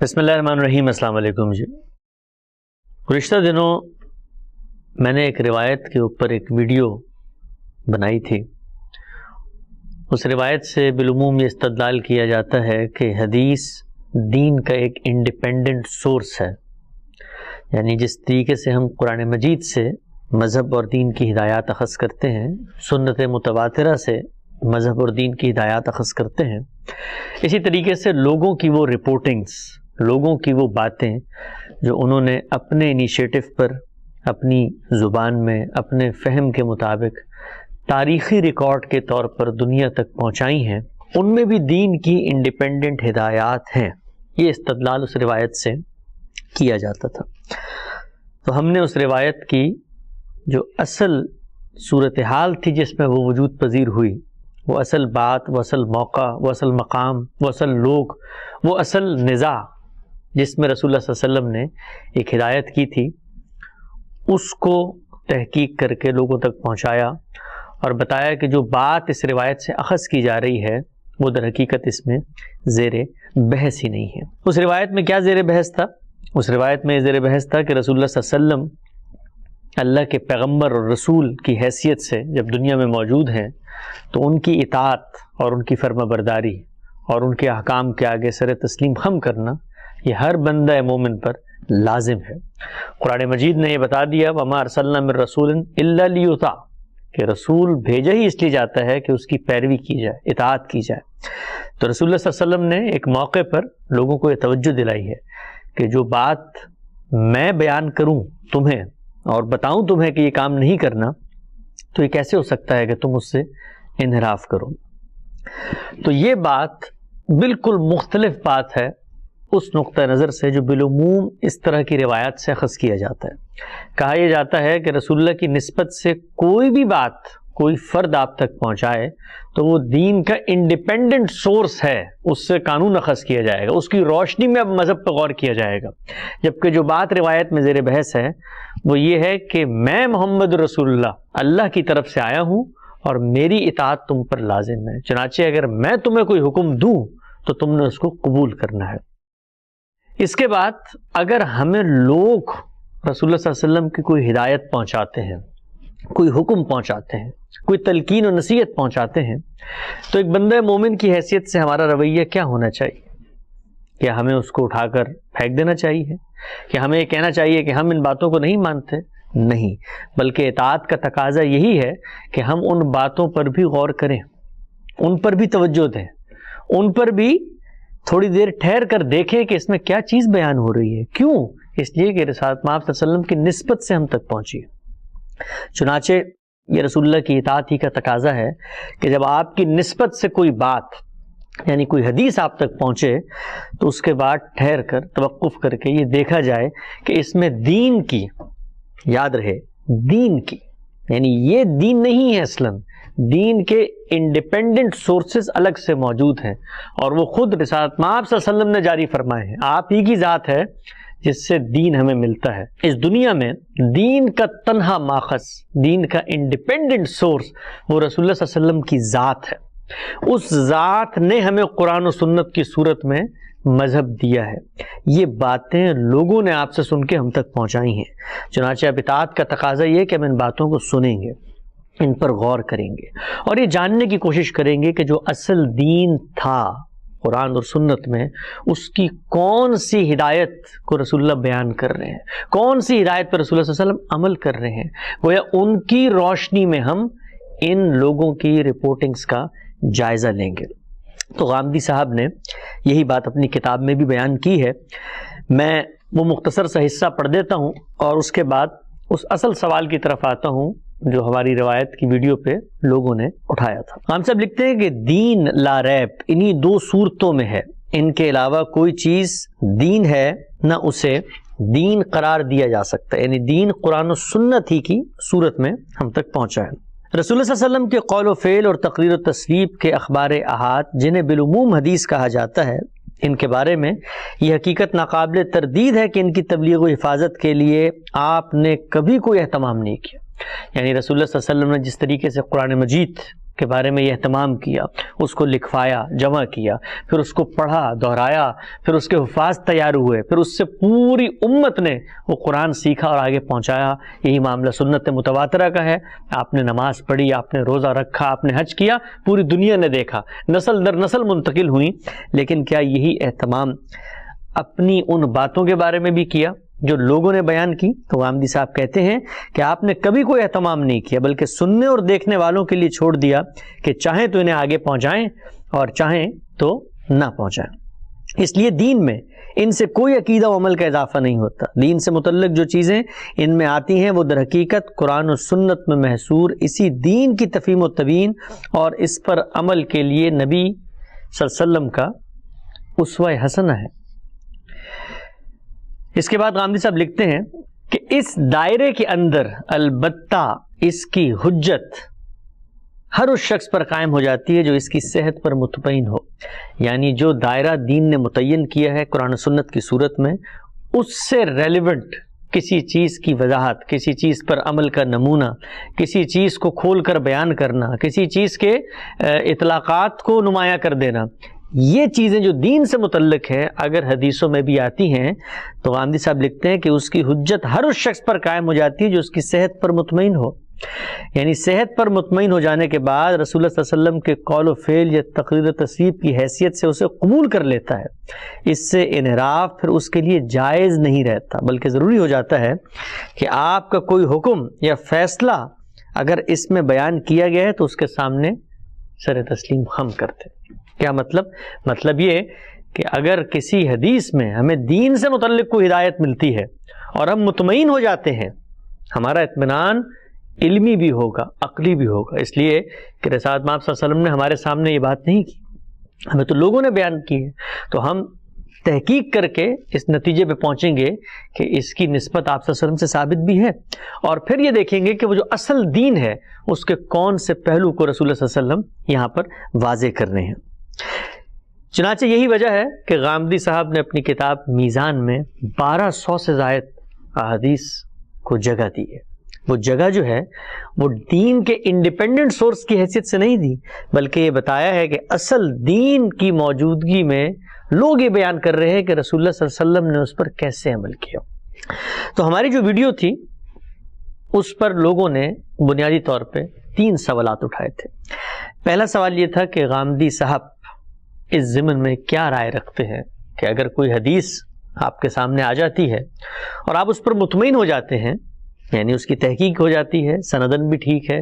بسم اللہ الرحمن الرحیم۔ السلام علیکم جی۔ گزشتہ دنوں میں نے ایک روایت کے اوپر ایک ویڈیو بنائی تھی۔ اس روایت سے بالعموم یہ استدلال کیا جاتا ہے کہ حدیث دین کا ایک انڈیپینڈنٹ سورس ہے، یعنی جس طریقے سے ہم قرآن مجید سے مذہب اور دین کی ہدایات اخذ کرتے ہیں، سنت متواترہ سے مذہب اور دین کی ہدایات اخذ کرتے ہیں، اسی طریقے سے لوگوں کی وہ رپورٹنگز، لوگوں کی وہ باتیں جو انہوں نے اپنے انیشیٹو پر، اپنی زبان میں، اپنے فہم کے مطابق تاریخی ریکارڈ کے طور پر دنیا تک پہنچائی ہیں، ان میں بھی دین کی انڈیپینڈنٹ ہدایات ہیں۔ یہ استدلال اس روایت سے کیا جاتا تھا۔ تو ہم نے اس روایت کی جو اصل صورتحال تھی جس میں وہ وجود پذیر ہوئی، وہ اصل بات، وہ اصل موقع، وہ اصل مقام، وہ اصل لوگ، وہ اصل نزاع جس میں رسول اللہ صلی اللہ علیہ وسلم نے ایک ہدایت کی تھی، اس کو تحقیق کر کے لوگوں تک پہنچایا اور بتایا کہ جو بات اس روایت سے اخذ کی جا رہی ہے وہ در حقیقت اس میں زیر بحث ہی نہیں ہے۔ اس روایت میں کیا زیر بحث تھا؟ اس روایت میں زیر بحث تھا کہ رسول اللہ صلی اللہ علیہ وسلم اللہ کے پیغمبر اور رسول کی حیثیت سے جب دنیا میں موجود ہیں تو ان کی اطاعت اور ان کی فرما برداری اور ان کے احکام کے آگے سر تسلیم خم کرنا یہ ہر بندہ مومن پر لازم ہے۔ قرآن مجید نے یہ بتا دیا، وَمَا أَرْسَلْنَا مِن رَّسُولٍ إِلَّا لِيُطَاعَ، کہ رسول بھیجا ہی اس لیے جاتا ہے کہ اس کی پیروی کی جائے، اطاعت کی جائے۔ تو رسول اللہ صلی اللہ علیہ وسلم نے ایک موقع پر لوگوں کو یہ توجہ دلائی ہے کہ جو بات میں بیان کروں تمہیں اور بتاؤں تمہیں کہ یہ کام نہیں کرنا، تو یہ کیسے ہو سکتا ہے کہ تم اس سے انحراف کرو؟ تو یہ بات بالکل مختلف بات ہے اس نقطہ نظر سے جو بالعموم اس طرح کی روایات سے اخذ کیا جاتا ہے۔ کہا یہ جاتا ہے کہ رسول اللہ کی نسبت سے کوئی بھی بات کوئی فرد آپ تک پہنچائے تو وہ دین کا انڈیپینڈنٹ سورس ہے، اس سے قانون اخذ کیا جائے گا، اس کی روشنی میں اب مذہب پر غور کیا جائے گا۔ جبکہ جو بات روایت میں زیر بحث ہے وہ یہ ہے کہ میں محمد رسول اللہ کی طرف سے آیا ہوں اور میری اطاعت تم پر لازم ہے، چنانچہ اگر میں تمہیں کوئی حکم دوں تو تم نے اس کو قبول کرنا ہے۔ اس کے بعد اگر ہمیں لوگ رسول اللہ صلی اللہ علیہ وسلم کی کوئی ہدایت پہنچاتے ہیں، کوئی حکم پہنچاتے ہیں، کوئی تلقین و نصیحت پہنچاتے ہیں، تو ایک بندہ مومن کی حیثیت سے ہمارا رویہ کیا ہونا چاہیے؟ کیا ہمیں اس کو اٹھا کر پھینک دینا چاہیے؟ کہ ہمیں یہ کہنا چاہیے کہ ہم ان باتوں کو نہیں مانتے؟ نہیں، بلکہ اطاعت کا تقاضا یہی ہے کہ ہم ان باتوں پر بھی غور کریں، ان پر بھی توجہ دیں، ان پر بھی تھوڑی دیر ٹھہر کر دیکھیں کہ اس میں کیا چیز بیان ہو رہی ہے۔ کیوں؟ اس لیے کہ رسالت مآب صلی اللہ علیہ وسلم کی نسبت سے ہم تک پہنچی ہے۔ چنانچہ یہ رسول اللہ کی اطاعت ہی کا تقاضا ہے کہ جب آپ کی نسبت سے کوئی بات یعنی کوئی حدیث آپ تک پہنچے تو اس کے بعد ٹھہر کر توقف کر کے یہ دیکھا جائے کہ اس میں دین کی، یاد رہے دین کی، یعنی یہ دین نہیں ہے، اصلاً دین کے انڈیپینڈنٹ سورسز الگ سے موجود ہیں اور وہ خود رسالت مآب صلی اللہ علیہ وسلم نے جاری فرمائے ہیں۔ آپ ہی کی ذات ہے جس سے دین ہمیں ملتا ہے۔ اس دنیا میں دین کا تنہا ماخذ، دین کا انڈیپینڈنٹ سورس وہ رسول اللہ صلی اللہ علیہ وسلم کی ذات ہے۔ اس ذات نے ہمیں قرآن و سنت کی صورت میں مذہب دیا ہے۔ یہ باتیں لوگوں نے آپ سے سن کے ہم تک پہنچائی ہیں، چنانچہ اب اطاعت کا تقاضا یہ کہ ہم ان باتوں کو سنیں گے، ان پر غور کریں گے اور یہ جاننے کی کوشش کریں گے کہ جو اصل دین تھا قرآن اور سنت میں، اس کی کون سی ہدایت کو رسول اللہ بیان کر رہے ہیں، کون سی ہدایت پر رسول اللہ صلی اللہ علیہ وسلم عمل کر رہے ہیں، گویا ان کی روشنی میں ہم ان لوگوں کی رپورٹنگز کا جائزہ لیں گے۔ تو غامدی صاحب نے یہی بات اپنی کتاب میں بھی بیان کی ہے۔ میں وہ مختصر سا حصہ پڑھ دیتا ہوں اور اس کے بعد اس اصل سوال کی طرف آتا ہوں جو ہماری روایت کی ویڈیو پہ لوگوں نے اٹھایا تھا۔ ہم سب لکھتے ہیں کہ دین لا ریب انہی دو صورتوں میں ہے، ان کے علاوہ کوئی چیز دین ہے نہ اسے دین قرار دیا جا سکتا، یعنی دین قرآن و سنت ہی کی صورت میں ہم تک پہنچا ہے۔ رسول اللہ صلی اللہ علیہ وسلم کے قول و فعل اور تقریر و تصویب کے اخبار احاد جنہیں بالعموم حدیث کہا جاتا ہے، ان کے بارے میں یہ حقیقت ناقابل تردید ہے کہ ان کی تبلیغ و حفاظت کے لیے آپ نے کبھی کوئی اہتمام نہیں کیا۔ یعنی رسول اللہ صلی اللہ علیہ وسلم نے جس طریقے سے قرآن مجید کے بارے میں یہ اہتمام کیا، اس کو لکھوایا، جمع کیا، پھر اس کو پڑھا، دہرایا، پھر اس کے حفاظ تیار ہوئے، پھر اس سے پوری امت نے وہ قرآن سیکھا اور آگے پہنچایا۔ یہی معاملہ سنت متواترہ کا ہے۔ آپ نے نماز پڑھی، آپ نے روزہ رکھا، آپ نے حج کیا، پوری دنیا نے دیکھا، نسل در نسل منتقل ہوئی۔ لیکن کیا یہی اہتمام اپنی ان باتوں کے بارے میں بھی کیا جو لوگوں نے بیان کی؟ تو غامدی صاحب کہتے ہیں کہ آپ نے کبھی کوئی اہتمام نہیں کیا، بلکہ سننے اور دیکھنے والوں کے لیے چھوڑ دیا کہ چاہیں تو انہیں آگے پہنچائیں اور چاہیں تو نہ پہنچائیں۔ اس لیے دین میں ان سے کوئی عقیدہ و عمل کا اضافہ نہیں ہوتا۔ دین سے متعلق جو چیزیں ان میں آتی ہیں وہ در حقیقت قرآن و سنت میں محصور اسی دین کی تفہیم و تبیین اور اس پر عمل کے لیے نبی صلی اللہ علیہ وسلم کا اسوہ حسنہ ہے۔ اس کے بعد غامدی صاحب لکھتے ہیں کہ اس دائرے کے اندر البتہ اس کی حجت ہر اس شخص پر قائم ہو جاتی ہے جو اس کی صحت پر مطمئن ہو، یعنی جو دائرہ دین نے متعین کیا ہے قرآن و سنت کی صورت میں، اس سے ریلیونٹ کسی چیز کی وضاحت، کسی چیز پر عمل کا نمونہ، کسی چیز کو کھول کر بیان کرنا، کسی چیز کے اطلاقات کو نمایاں کر دینا، یہ چیزیں جو دین سے متعلق ہے اگر حدیثوں میں بھی آتی ہیں تو غامدی صاحب لکھتے ہیں کہ اس کی حجت ہر اس شخص پر قائم ہو جاتی ہے جو اس کی صحت پر مطمئن ہو۔ یعنی صحت پر مطمئن ہو جانے کے بعد رسول اللہ صلی اللہ علیہ وسلم کے قول و فعل یا تقریر و تصریف کی حیثیت سے اسے قبول کر لیتا ہے۔ اس سے انحراف پھر اس کے لیے جائز نہیں رہتا، بلکہ ضروری ہو جاتا ہے کہ آپ کا کوئی حکم یا فیصلہ اگر اس میں بیان کیا گیا ہے تو اس کے سامنے سر تسلیم خم کرتے۔ کیا مطلب؟ مطلب یہ کہ اگر کسی حدیث میں ہمیں دین سے متعلق کوئی ہدایت ملتی ہے اور ہم مطمئن ہو جاتے ہیں، ہمارا اطمینان علمی بھی ہوگا، عقلی بھی ہوگا، اس لیے کہ رسالت مآب صلی اللہ علیہ وسلم نے ہمارے سامنے یہ بات نہیں کی، ہمیں تو لوگوں نے بیان کی ہے، تو ہم تحقیق کر کے اس نتیجے پہ پہنچیں گے کہ اس کی نسبت آپ صلی اللہ علیہ وسلم سے ثابت بھی ہے، اور پھر یہ دیکھیں گے کہ وہ جو اصل دین ہے اس کے کون سے پہلو کو رسول اللہ صلی اللہ علیہ وسلم یہاں پر واضح کرنے ہیں۔ چنانچہ یہی وجہ ہے کہ غامدی صاحب نے اپنی کتاب میزان میں 1200 سے زائد احادیث کو جگہ دی ہے۔ وہ جگہ جو ہے وہ دین کے انڈیپینڈنٹ سورس کی حیثیت سے نہیں دی، بلکہ یہ بتایا ہے کہ اصل دین کی موجودگی میں لوگ یہ بیان کر رہے ہیں کہ رسول اللہ صلی اللہ علیہ وسلم نے اس پر کیسے عمل کیا۔ تو ہماری جو ویڈیو تھی اس پر لوگوں نے بنیادی طور پہ 3 سوالات اٹھائے تھے۔ پہلا سوال یہ تھا کہ غامدی صاحب اس ضمن میں کیا رائے رکھتے ہیں کہ اگر کوئی حدیث آپ کے سامنے آ جاتی ہے اور آپ اس پر مطمئن ہو جاتے ہیں، یعنی اس کی تحقیق ہو جاتی ہے، سندن بھی ٹھیک ہے،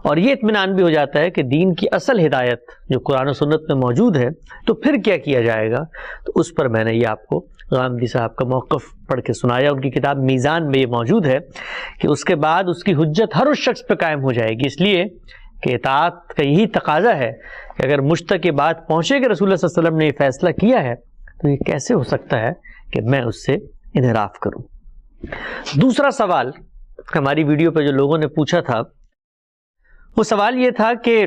اور یہ اطمینان بھی ہو جاتا ہے کہ دین کی اصل ہدایت جو قرآن و سنت میں موجود ہے، تو پھر کیا کیا جائے گا؟ تو اس پر میں نے یہ آپ کو غامدی صاحب کا موقف پڑھ کے سنایا۔ ان کی کتاب میزان میں یہ موجود ہے کہ اس کے بعد اس کی حجت ہر اس شخص پہ قائم ہو جائے گی، اس لیے کہ اطاعت کا یہی تقاضا ہے کہ اگر مجھ تک یہ بات پہنچے کہ رسول اللہ صلی اللہ علیہ وسلم نے یہ فیصلہ کیا ہے تو یہ کیسے ہو سکتا ہے کہ میں اس سے انحراف کروں۔ دوسرا سوال ہماری ویڈیو پہ جو لوگوں نے پوچھا تھا وہ سوال یہ تھا کہ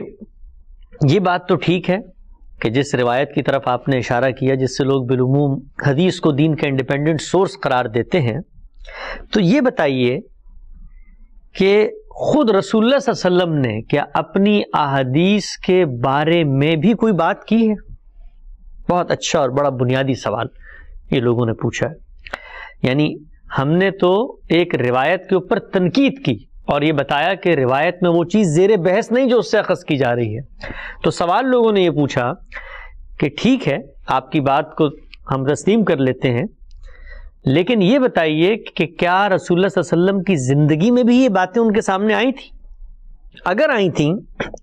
یہ بات تو ٹھیک ہے کہ جس روایت کی طرف آپ نے اشارہ کیا جس سے لوگ بالعموم حدیث کو دین کا انڈیپینڈنٹ سورس قرار دیتے ہیں، تو یہ بتائیے کہ خود رسول اللہ صلی اللہ علیہ وسلم نے کیا اپنی احادیث کے بارے میں بھی کوئی بات کی ہے؟ بہت اچھا اور بڑا بنیادی سوال یہ لوگوں نے پوچھا ہے۔ یعنی ہم نے تو ایک روایت کے اوپر تنقید کی اور یہ بتایا کہ روایت میں وہ چیز زیر بحث نہیں جو اس سے اخذ کی جا رہی ہے، تو سوال لوگوں نے یہ پوچھا کہ ٹھیک ہے آپ کی بات کو ہم تسلیم کر لیتے ہیں، لیکن یہ بتائیے کہ کیا رسول اللہ صلی اللہ علیہ وسلم کی زندگی میں بھی یہ باتیں ان کے سامنے آئی تھیں؟ اگر آئی تھیں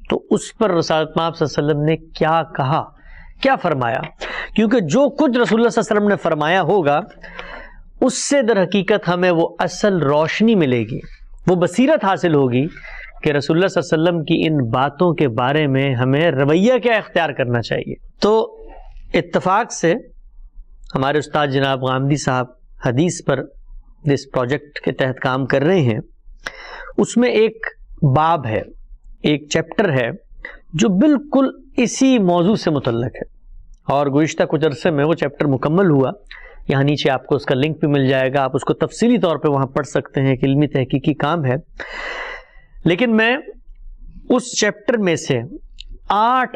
تو اس پر رسالت مآب صلی اللہ علیہ وسلم نے کیا کہا، کیا فرمایا؟ کیونکہ جو کچھ رسول اللہ صلی اللہ علیہ وسلم نے فرمایا ہوگا اس سے در حقیقت ہمیں وہ اصل روشنی ملے گی، وہ بصیرت حاصل ہوگی کہ رسول اللہ صلی اللہ علیہ وسلم کی ان باتوں کے بارے میں ہمیں رویہ کیا اختیار کرنا چاہیے۔ تو اتفاق سے ہمارے استاد جناب غامدی صاحب حدیث پر جس پروجیکٹ کے تحت کام کر رہے ہیں اس میں ایک باب ہے، ایک چیپٹر ہے جو بالکل اسی موضوع سے متعلق ہے، اور گزشتہ کچھ عرصے میں وہ چیپٹر مکمل ہوا۔ یہاں نیچے آپ کو اس کا لنک بھی مل جائے گا، آپ اس کو تفصیلی طور پہ وہاں پڑھ سکتے ہیں، ایک علمی تحقیقی کام ہے۔ لیکن میں اس چیپٹر میں سے 8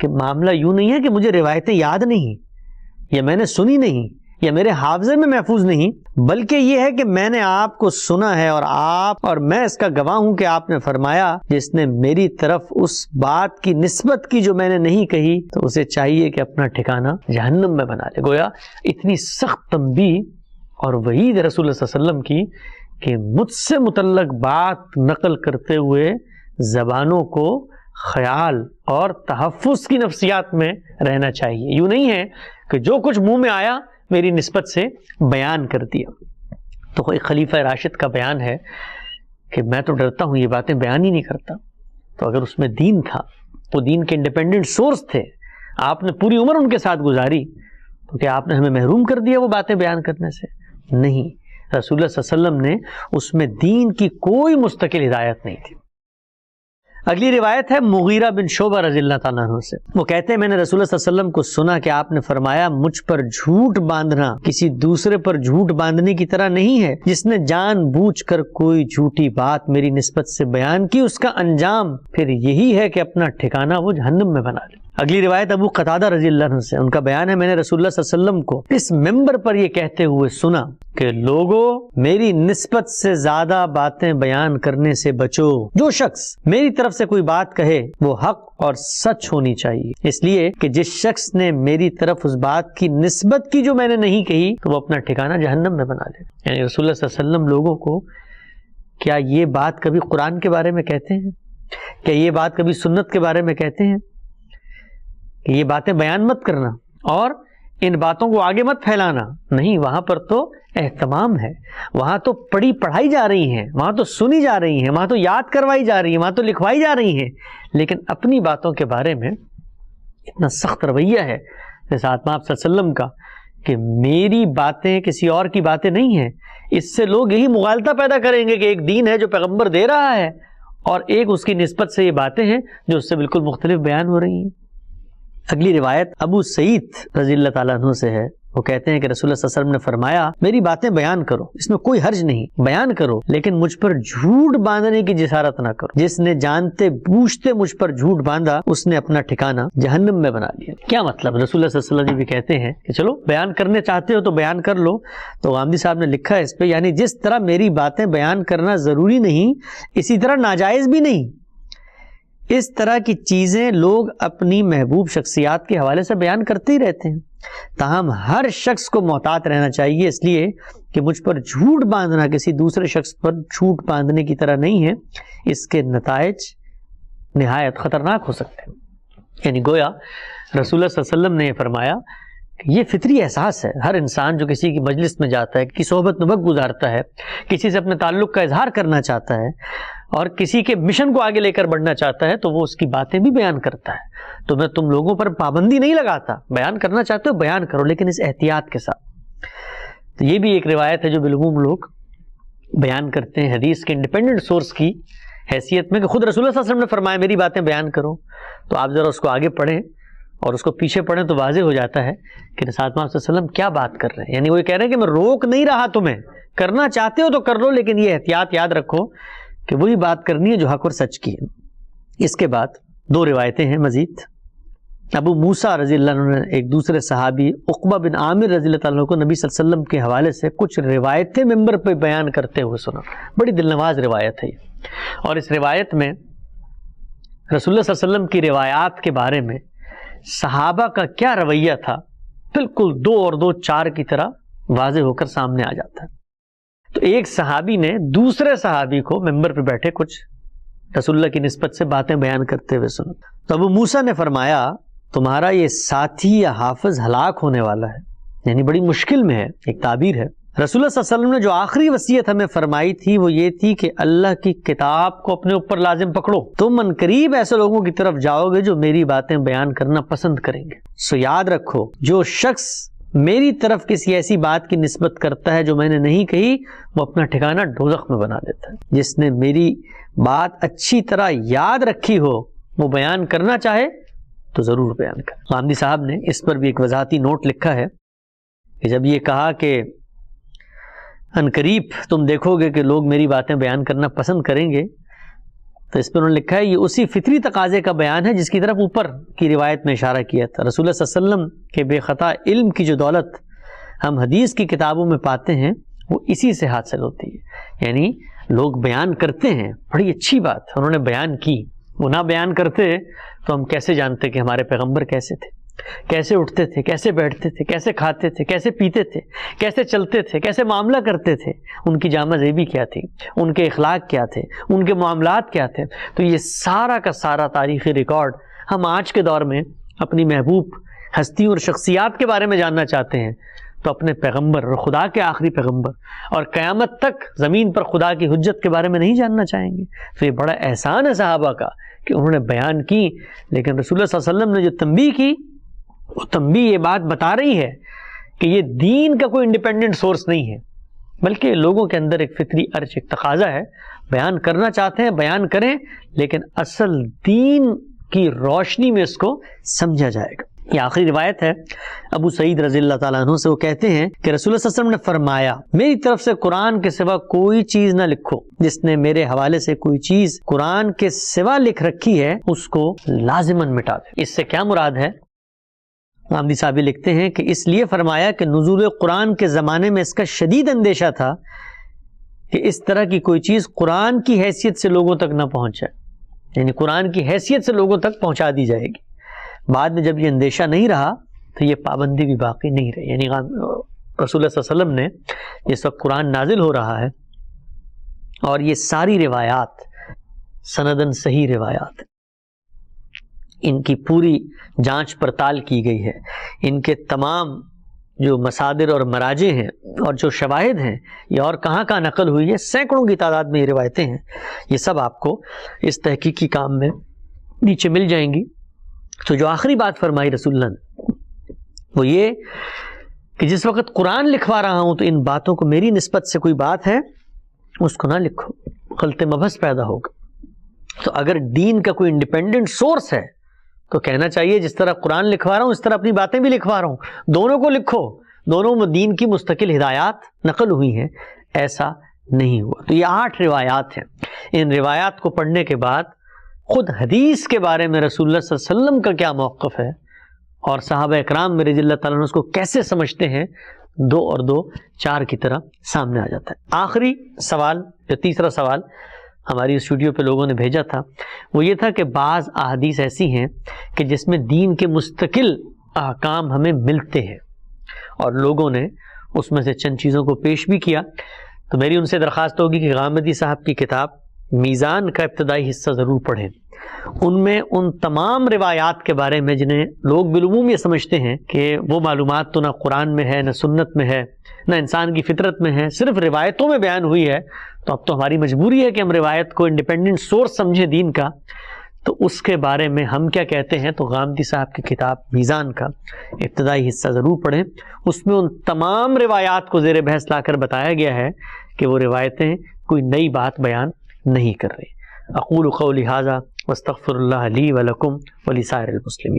کہ معاملہ یوں نہیں ہے کہ مجھے روایتیں یاد نہیں یا میں نے سنی نہیں یا میرے حافظے میں محفوظ نہیں، بلکہ یہ ہے کہ میں نے آپ کو سنا ہے اور میں اس کا گواہ ہوں کہ آپ نے فرمایا جس نے میری طرف اس بات کی نسبت کی جو میں نے نہیں کہی تو اسے چاہیے کہ اپنا ٹھکانہ جہنم میں بنا لے۔ گویا اتنی سخت تنبیہ اور وعید رسول اللہ صلی اللہ علیہ وسلم کی کہ مجھ سے متعلق بات نقل کرتے ہوئے زبانوں کو خیال اور تحفظ کی نفسیات میں رہنا چاہیے، یوں نہیں ہے کہ جو کچھ منہ میں آیا میری نسبت سے بیان کر دیا۔ تو کوئی خلیفہ راشد کا بیان ہے کہ میں تو ڈرتا ہوں یہ باتیں بیان ہی نہیں کرتا، تو اگر اس میں دین تھا، وہ دین کے انڈیپینڈنٹ سورس تھے، آپ نے پوری عمر ان کے ساتھ گزاری، تو کیا آپ نے ہمیں محروم کر دیا وہ باتیں بیان کرنے سے؟ نہیں، رسول اللہ صلی اللہ علیہ وسلم نے اس میں دین کی کوئی مستقل ہدایت نہیں تھی۔ اگلی روایت ہے مغیرہ بن شعبہ رضی اللہ تعالیٰ عنہ سے، وہ کہتے ہیں میں نے رسول اللہ صلی اللہ علیہ وسلم کو سنا کہ آپ نے فرمایا مجھ پر جھوٹ باندھنا کسی دوسرے پر جھوٹ باندھنے کی طرح نہیں ہے، جس نے جان بوجھ کر کوئی جھوٹی بات میری نسبت سے بیان کی اس کا انجام پھر یہی ہے کہ اپنا ٹھکانہ وہ جہنم میں بنا لے۔ اگلی روایت ابو قتادہ رضی اللہ عنہ سے، ان کا بیان ہے میں نے رسول اللہ صلی اللہ علیہ وسلم کو اس ممبر پر یہ کہتے ہوئے سنا کہ لوگوں میری نسبت سے زیادہ باتیں بیان کرنے سے بچو، جو شخص میری طرف سے کوئی بات کہے وہ حق اور سچ ہونی چاہیے، اس لیے کہ جس شخص نے میری طرف اس بات کی نسبت کی جو میں نے نہیں کہی تو وہ اپنا ٹھکانہ جہنم میں بنا لے۔ یعنی رسول اللہ صلی اللہ علیہ وسلم لوگوں کو کیا یہ بات کبھی قرآن کے بارے میں کہتے ہیں؟ کیا یہ بات کبھی سنت کے بارے میں کہتے ہیں کہ یہ باتیں بیان مت کرنا اور ان باتوں کو آگے مت پھیلانا؟ نہیں، وہاں پر تو اہتمام ہے، وہاں تو پڑھائی جا رہی ہیں، وہاں تو سنی جا رہی ہیں، وہاں تو یاد کروائی جا رہی ہیں، وہاں تو لکھوائی جا رہی ہیں، لیکن اپنی باتوں کے بارے میں اتنا سخت رویہ ہے جیسے آتما آپ صلی اللہ علیہ وسلم کا کہ میری باتیں کسی اور کی باتیں نہیں ہیں۔ اس سے لوگ یہی مغالطہ پیدا کریں گے کہ ایک دین ہے جو پیغمبر دے رہا ہے اور ایک اس کی نسبت سے یہ باتیں ہیں جو اس سے بالکل مختلف بیان ہو رہی ہیں۔ اگلی روایت ابو سعید رضی اللہ تعالیٰ عنہ سے ہے، وہ کہتے ہیں کہ رسول اللہ صلی اللہ علیہ وسلم نے فرمایا میری باتیں بیان کرو، اس میں کوئی حرج نہیں، بیان کرو، لیکن مجھ پر جھوٹ باندھنے کی جسارت نہ کرو، جس نے جانتے بوجھتے مجھ پر جھوٹ باندھا اس نے اپنا ٹھکانہ جہنم میں بنا لیا۔ کیا مطلب؟ رسول اللہ صلی اللہ علیہ وسلم بھی کہتے ہیں کہ چلو بیان کرنے چاہتے ہو تو بیان کر لو، تو غامدی صاحب نے لکھا ہے اس پہ، یعنی جس طرح میری باتیں بیان کرنا ضروری نہیں اسی طرح ناجائز بھی نہیں۔ اس طرح کی چیزیں لوگ اپنی محبوب شخصیات کے حوالے سے بیان کرتے ہی رہتے ہیں، تاہم ہر شخص کو محتاط رہنا چاہیے، اس لیے کہ مجھ پر جھوٹ باندھنا کسی دوسرے شخص پر جھوٹ باندھنے کی طرح نہیں ہے، اس کے نتائج نہایت خطرناک ہو سکتے ہیں۔ یعنی گویا رسول اللہ صلی اللہ علیہ وسلم نے یہ فرمایا کہ یہ فطری احساس ہے، ہر انسان جو کسی کی مجلس میں جاتا ہے، کسی صحبت میں وقت گزارتا ہے، کسی سے اپنے تعلق کا اظہار کرنا چاہتا ہے اور کسی کے مشن کو آگے لے کر بڑھنا چاہتا ہے تو وہ اس کی باتیں بھی بیان کرتا ہے۔ تو میں تم لوگوں پر پابندی نہیں لگاتا، بیان کرنا چاہتے ہو بیان کرو، لیکن اس احتیاط کے ساتھ۔ تو یہ بھی ایک روایت ہے جو بالعموم لوگ بیان کرتے ہیں حدیث کے انڈیپینڈنٹ سورس کی حیثیت میں کہ خود رسول اللہ صلی اللہ علیہ وسلم نے فرمایا میری باتیں بیان کرو، تو آپ ذرا اس کو آگے پڑھیں اور اس کو پیچھے پڑھیں تو واضح ہو جاتا ہے کہ رسول اللہ صلی اللہ علیہ وسلم کیا بات کر رہے ہیں۔ یعنی وہ یہ کہہ رہے ہیں کہ میں روک نہیں رہا تمہیں، کرنا چاہتے ہو تو کر لو، لیکن یہ احتیاط یاد رکھو کہ وہی بات کرنی ہے جو حق اور سچ کی ہے۔ اس کے بعد دو روایتیں ہیں مزید۔ ابو موسیٰ رضی اللہ عنہ نے ایک دوسرے صحابی عقبہ بن عامر رضی اللہ عنہ کو نبی صلی اللہ علیہ وسلم کے حوالے سے کچھ روایتیں ممبر پہ بیان کرتے ہوئے سنا۔ بڑی دلنواز روایت ہے یہ، اور اس روایت میں رسول اللہ صلی اللہ علیہ وسلم کی روایات کے بارے میں صحابہ کا کیا رویہ تھا بالکل 2 اور 2 4 کی طرح واضح ہو کر سامنے آ جاتا ہے۔ تو ایک صحابی نے دوسرے صحابی کو ممبر پہ بیٹھے کچھ رسول اللہ کی نسبت سے باتیں بیان کرتے ہوئے سنا، تو ابو موسیٰ نے فرمایا تمہارا یہ ساتھی یا حافظ ہلاک ہونے والا ہے، یعنی بڑی مشکل میں ہے۔ ایک تعبیر ہے۔ رسول اللہ صلی اللہ علیہ وسلم نے جو آخری وصیت ہمیں فرمائی تھی وہ یہ تھی کہ اللہ کی کتاب کو اپنے اوپر لازم پکڑو، تم عنقریب ایسے لوگوں کی طرف جاؤ گے جو میری باتیں بیان کرنا پسند کریں گے۔ سو یاد رکھو جو شخص میری طرف کسی ایسی بات کی نسبت کرتا ہے جو میں نے نہیں کہی وہ اپنا ٹھکانہ دوزخ میں بنا دیتا ہے۔ جس نے میری بات اچھی طرح یاد رکھی ہو وہ بیان کرنا چاہے تو ضرور بیان کر۔ غامدی صاحب نے اس پر بھی ایک وضاحتی نوٹ لکھا ہے کہ جب یہ کہا کہ عنقریب تم دیکھو گے کہ لوگ میری باتیں بیان کرنا پسند کریں گے، تو اس پر انہوں نے لکھا ہے یہ اسی فطری تقاضے کا بیان ہے جس کی طرف اوپر کی روایت میں اشارہ کیا تھا. رسول اللہ صلی اللہ علیہ وسلم کے بے خطا علم کی جو دولت ہم حدیث کی کتابوں میں پاتے ہیں وہ اسی سے حاصل ہوتی ہے. یعنی لوگ بیان کرتے ہیں، بڑی اچھی بات انہوں نے بیان کی، وہ نہ بیان کرتے تو ہم کیسے جانتے کہ ہمارے پیغمبر کیسے تھے، کیسے اٹھتے تھے، کیسے بیٹھتے تھے، کیسے کھاتے تھے، کیسے پیتے تھے، کیسے چلتے تھے، کیسے معاملہ کرتے تھے، ان کی جامہ زیبی کیا تھی، ان کے اخلاق کیا تھے، ان کے معاملات کیا تھے. تو یہ سارا کا سارا تاریخی ریکارڈ ہم آج کے دور میں اپنی محبوب ہستیوں اور شخصیات کے بارے میں جاننا چاہتے ہیں تو اپنے پیغمبر اور خدا کے آخری پیغمبر اور قیامت تک زمین پر خدا کی حجت کے بارے میں نہیں جاننا چاہیں گے. تو یہ بڑا احسان ہے صحابہ کا کہ انہوں نے بیان کی، لیکن رسول اللہ صلی اللہ علیہ وسلم نے جو تنبیہ کی وہ تنبیہ یہ بات بتا رہی ہے کہ یہ دین کا کوئی انڈیپینڈنٹ سورس نہیں ہے، بلکہ لوگوں کے اندر ایک فطری ارج، ایک تقاضا ہے، بیان کرنا چاہتے ہیں بیان کریں، لیکن اصل دین کی روشنی میں اس کو سمجھا جائے گا. یہ آخری روایت ہے ابو سعید رضی اللہ تعالیٰ عنہ سے. وہ کہتے ہیں کہ رسول اللہ صلی اللہ علیہ وسلم نے فرمایا میری طرف سے قرآن کے سوا کوئی چیز نہ لکھو، جس نے میرے حوالے سے کوئی چیز قرآن کے سوا لکھ رکھی ہے اس کو لازماً مٹا دے. اس سے کیا مراد ہے؟ غامدی صاحب لکھتے ہیں کہ اس لیے فرمایا کہ نزول قرآن کے زمانے میں اس کا شدید اندیشہ تھا کہ اس طرح کی کوئی چیز قرآن کی حیثیت سے لوگوں تک نہ پہنچے، یعنی قرآن کی حیثیت سے لوگوں تک پہنچا دی جائے گی. بعد میں جب یہ اندیشہ نہیں رہا تو یہ پابندی بھی باقی نہیں رہی. یعنی رسول اللہ صلی اللہ علیہ وسلم نے اس وقت قرآن نازل ہو رہا ہے اور یہ ساری روایات سندن صحیح روایات، ان کی پوری جانچ پڑتال کی گئی ہے، ان کے تمام جو مصادر اور مراجع ہیں اور جو شواہد ہیں یہ اور کہاں کہاں نقل ہوئی ہے، سینکڑوں کی تعداد میں یہ روایتیں ہیں. یہ سب آپ کو اس تحقیقی کام میں نیچے مل جائیں گی. تو جو آخری بات فرمائی رسول اللہ نے وہ یہ کہ جس وقت قرآن لکھوا رہا ہوں تو ان باتوں کو میری نسبت سے کوئی بات ہے اس کو نہ لکھو، غلط مبحث پیدا ہوگا. تو اگر دین کا کوئی انڈیپینڈنٹ سورس ہے تو کہنا چاہیے جس طرح قرآن لکھوا رہا ہوں اس طرح اپنی باتیں بھی لکھوا رہا ہوں، دونوں کو لکھو، دونوں میں دین کی مستقل ہدایات نقل ہوئی ہیں. ایسا نہیں ہوا. تو یہ 8 روایات ہیں. ان روایات کو پڑھنے کے بعد خود حدیث کے بارے میں رسول اللہ صلی اللہ علیہ وسلم کا کیا موقف ہے اور صحابہ اکرام میں رضی اللہ تعالیٰ عنہ اس کو کیسے سمجھتے ہیں، 2 اور 2 4 کی طرح سامنے آ جاتا ہے. آخری سوال، جو تیسرا سوال ہماری اس ویڈیو پہ لوگوں نے بھیجا تھا وہ یہ تھا کہ بعض احادیث ایسی ہیں کہ جس میں دین کے مستقل احکام ہمیں ملتے ہیں اور لوگوں نے اس میں سے چند چیزوں کو پیش بھی کیا. تو میری ان سے درخواست ہوگی کہ غامدی صاحب کی کتاب میزان کا ابتدائی حصہ ضرور پڑھیں. ان میں ان تمام روایات کے بارے میں جنہیں لوگ بالعموم یہ سمجھتے ہیں کہ وہ معلومات تو نہ قرآن میں ہے، نہ سنت میں ہے، نہ انسان کی فطرت میں ہے، صرف روایتوں میں بیان ہوئی ہے. تو اب تو ہماری مجبوری ہے کہ ہم روایت کو انڈیپینڈنٹ سورس سمجھیں دین کا. تو اس کے بارے میں ہم کیا کہتے ہیں؟ تو غامدی صاحب کی کتاب میزان کا ابتدائی حصہ ضرور پڑھیں. اس میں ان تمام روایات کو زیر بحث لا کر بتایا گیا ہے کہ وہ روایتیں کوئی نئی بات بیان نہیں کر رہی. اقول قولی ھذا واستغفر اللہ لی ولکم ولسائر المسلمین.